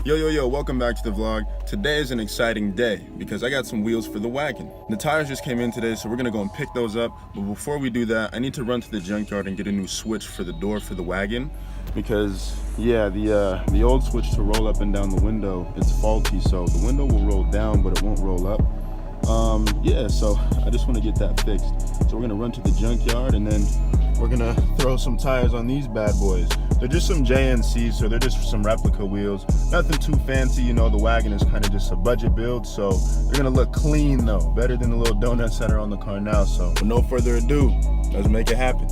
Yo, welcome back to the vlog. Today is an exciting day because I got some wheels for the wagon. The tires just came in today, so we're gonna go and pick those up. But before we do that, I need to run to the junkyard and get a new switch for the door for the wagon. Because yeah, the old switch to roll up and down the window, it's faulty, so the window will roll down, but it won't roll up. Yeah, so I just want to get that fixed. So we're gonna run to the junkyard and then we're gonna throw some tires on these bad boys. They're just some JNCs, so they're just some replica wheels. Nothing too fancy, you know, the wagon is kind of just a budget build, so they're gonna look clean though, better than the little donuts that are on the car now. So with no further ado, let's make it happen.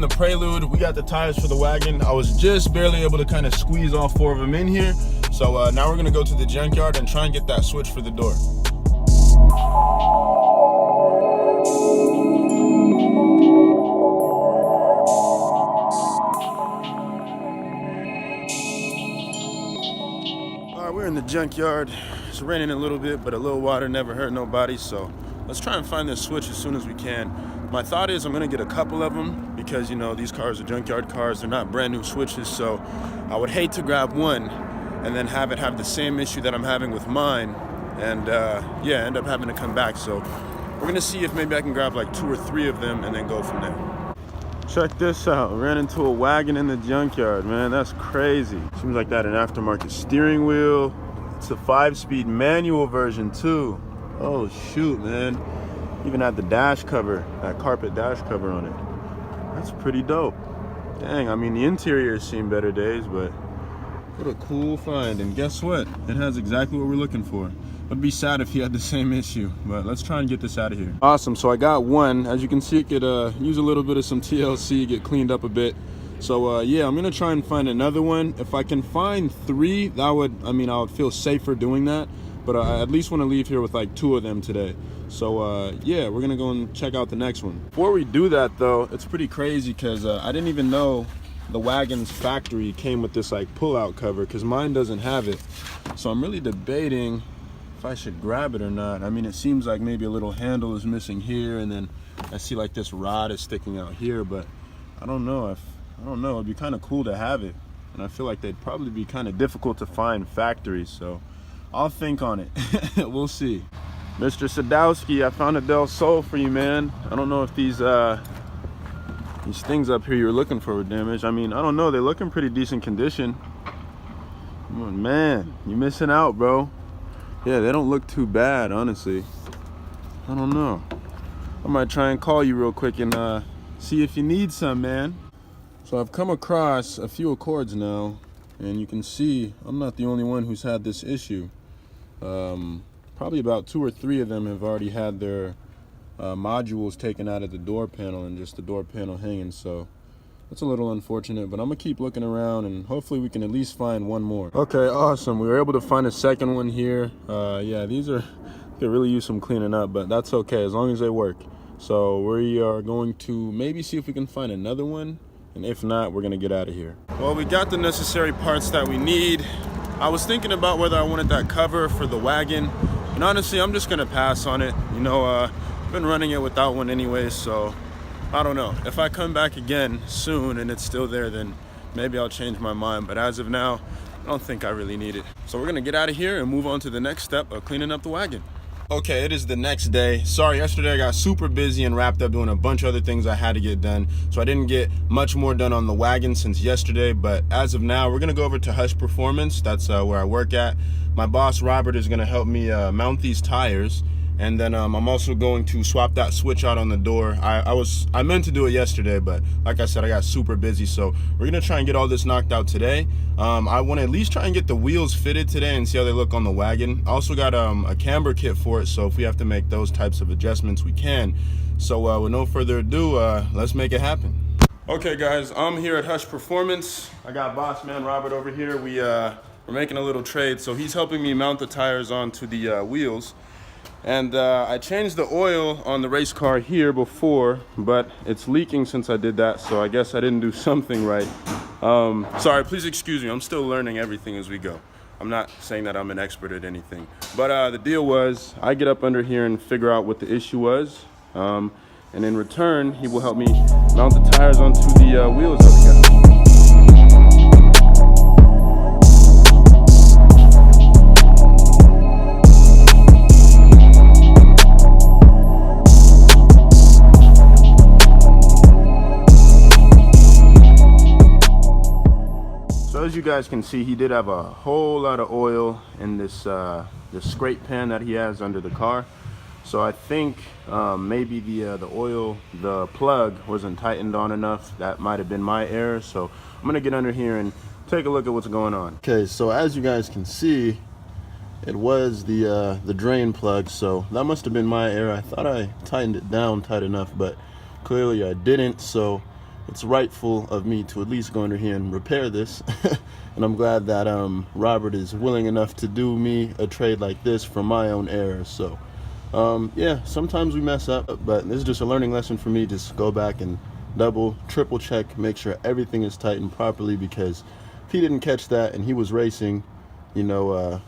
Prelude, we got the tires for the wagon. I was just barely able to kind of squeeze all 4 of them in here. So now we're gonna go to the junkyard and try and get that switch for the door. All right, we're in the junkyard. It's raining a little bit, but a little water never hurt nobody. So let's try and find this switch as soon as we can. My thought is I'm gonna get a couple of them because, you know, these cars are junkyard cars. They're not brand new switches, so I would hate to grab one and then have it have the same issue that I'm having with mine and yeah, end up having to come back. So we're gonna see if maybe I can grab like 2 or 3 of them and then go from there. Check this out, ran into a wagon in the junkyard, man. That's crazy. Seems like that an aftermarket steering wheel. It's a 5-speed manual version too. Oh shoot, man. Even had the dash cover, that carpet dash cover on it. That's pretty dope. Dang, I mean, the interior has seen better days, but what a cool find. And guess what? It has exactly what we're looking for. It'd be sad if he had the same issue, but let's try and get this out of here. Awesome, so I got one. As you can see, it could use a little bit of some TLC, get cleaned up a bit. So yeah, I'm gonna try and find another one. If I can find 3, that would, I would feel safer doing that. But I at least want to leave here with like 2 of them today. So yeah, we're gonna go and check out the next one. Before we do that though, it's pretty crazy because I didn't even know the wagon's factory came with this like pull-out cover, because mine doesn't have it. So I'm really debating if I should grab it or not. I mean, it seems like maybe a little handle is missing here, and then I see like this rod is sticking out here, but I don't know. It'd be kind of cool to have it, and I feel like they'd probably be kind of difficult to find factories, so I'll think on it. We'll see. Mr. Sadowski, I found a Del Sol for you, man. I don't know if these things up here you're looking for were damaged. I mean, I don't know. They look in pretty decent condition. Oh, man, you're missing out, bro. Yeah, they don't look too bad, honestly. I don't know. I might try and call you real quick and see if you need some, man. So I've come across a few Accords now, and you can see I'm not the only one who's had this issue. Probably about 2 or 3 of them have already had their modules taken out of the door panel and just the door panel hanging, so that's a little unfortunate, but I'm gonna keep looking around and hopefully we can at least find one more. Okay, awesome. We were able to find a second one here. Yeah, these could really use some cleaning up, but that's okay as long as they work. So we are going to maybe see if we can find another one, and if not, we're gonna get out of here. Well, we got the necessary parts that we need. I was thinking about whether I wanted that cover for the wagon, and honestly, I'm just gonna pass on it. You know, I've been running it without one anyway, so I don't know. If I come back again soon and it's still there, then maybe I'll change my mind. But as of now, I don't think I really need it. So we're gonna get out of here and move on to the next step of cleaning up the wagon. Okay, it is the next day. Sorry, yesterday I got super busy and wrapped up doing a bunch of other things I had to get done. So I didn't get much more done on the wagon since yesterday, but as of now, we're gonna go over to Husk Performance. That's where I work at. My boss, Robert, is gonna help me mount these tires. And then I'm also going to swap that switch out on the door. I meant to do it yesterday, but like I said, I got super busy. So we're gonna try and get all this knocked out today. I wanna at least try and get the wheels fitted today and see how they look on the wagon. I also got a camber kit for it, so if we have to make those types of adjustments, we can. So with no further ado, let's make it happen. Okay guys, I'm here at Husk Performance. I got boss man Robert over here. We're making a little trade. So he's helping me mount the tires onto the wheels. And I changed the oil on the race car here before, but it's leaking since I did that, so I guess I didn't do something right. Sorry, please excuse me. I'm still learning everything as we go. I'm not saying that I'm an expert at anything. But the deal was, I get up under here and figure out what the issue was. And in return, he will help me mount the tires onto the wheels that we got. As you guys can see, he did have a whole lot of oil in this this scrape pan that he has under the car. So I think maybe the plug wasn't tightened on enough. That might have been my error. So I'm gonna get under here and take a look at what's going on. Okay, so as you guys can see, it was the drain plug. So that must have been my error. I thought I tightened it down tight enough, but clearly I didn't. So it's rightful of me to at least go under here and repair this. And I'm glad that Robert is willing enough to do me a trade like this for my own error. So yeah, sometimes we mess up, but this is just a learning lesson for me. Just go back and double, triple check, make sure everything is tightened properly, because if he didn't catch that and he was racing, you know,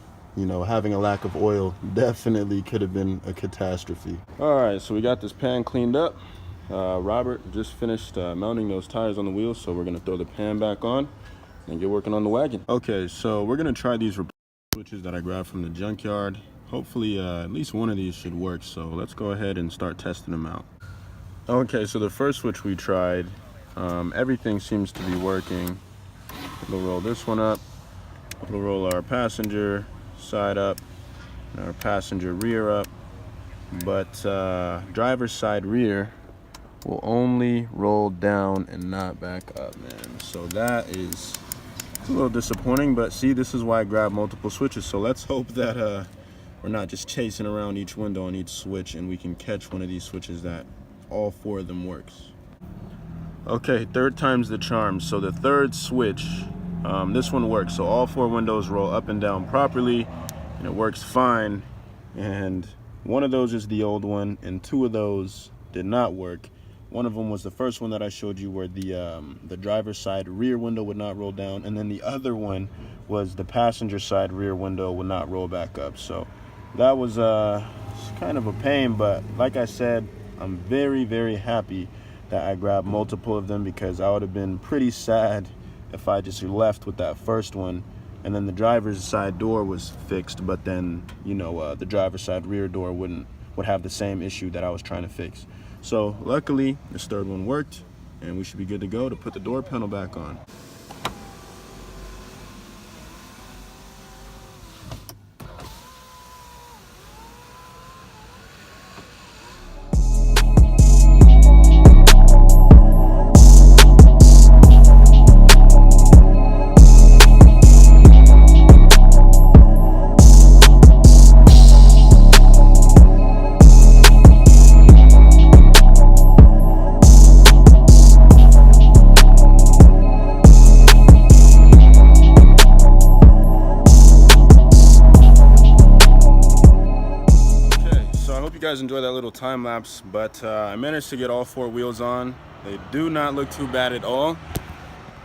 having a lack of oil definitely could have been a catastrophe. All right, so we got this pan cleaned up. Robert just finished mounting those tires on the wheels, so we're gonna throw the pan back on and get working on the wagon. Okay, so we're gonna try these switches that I grabbed from the junkyard. Hopefully at least one of these should work, so let's go ahead and start testing them out. Okay, so the first switch we tried, everything seems to be working. We'll roll this one up, we'll roll our passenger side up and our passenger rear up, but driver's side rear will only roll down and not back up, man. So that is a little disappointing, but see, this is why I grabbed multiple switches. So let's hope that we're not just chasing around each window on each switch, and we can catch one of these switches that all four of them works. Okay, third time's the charm. So the third switch, this one works. So all four windows roll up and down properly, and it works fine. And one of those is the old one, and two of those did not work. One of them was the first one that I showed you, where the driver's side rear window would not roll down, and then the other one was the passenger side rear window would not roll back up. So that was kind of a pain, but like I said, I'm very, very happy that I grabbed multiple of them, because I would have been pretty sad if I just left with that first one and then the driver's side door was fixed, but then, you know, the driver's side rear door would have the same issue that I was trying to fix. So luckily this third one worked, and we should be good to go to put the door panel back on. You guys enjoy that little time lapse, but I managed to get all four wheels on. They do not look too bad at all.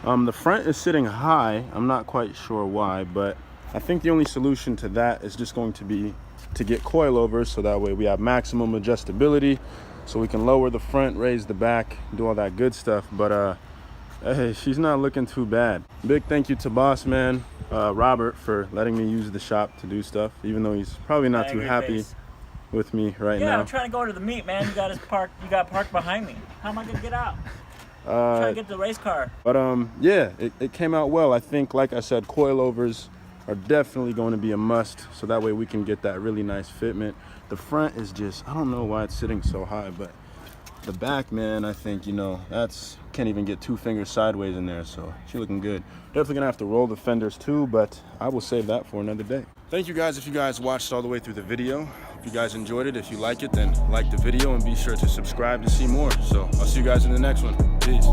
The front is sitting high. I'm not quite sure why, but I think the only solution to that is just going to be to get coilovers, so that way we have maximum adjustability, so we can lower the front, raise the back, do all that good stuff. But hey, she's not looking too bad. Big thank you to boss man Robert for letting me use the shop to do stuff, even though he's probably not too happy with me right now. Yeah, I'm trying to go to the meet, man. You got parked behind me. How am I gonna get out? I'm trying to get the race car. But yeah, it came out well. I think, like I said, coilovers are definitely going to be a must, so that way we can get that really nice fitment. The front is just, I don't know why it's sitting so high, but the back, man, I think, you know, that's, can't even get 2 fingers sideways in there, so she's looking good. Definitely gonna have to roll the fenders too, but I will save that for another day. Thank you guys if you guys watched all the way through the video. If you guys enjoyed it, if you like it, then like the video and be sure to subscribe to see more. So I'll see you guys in the next one. Peace.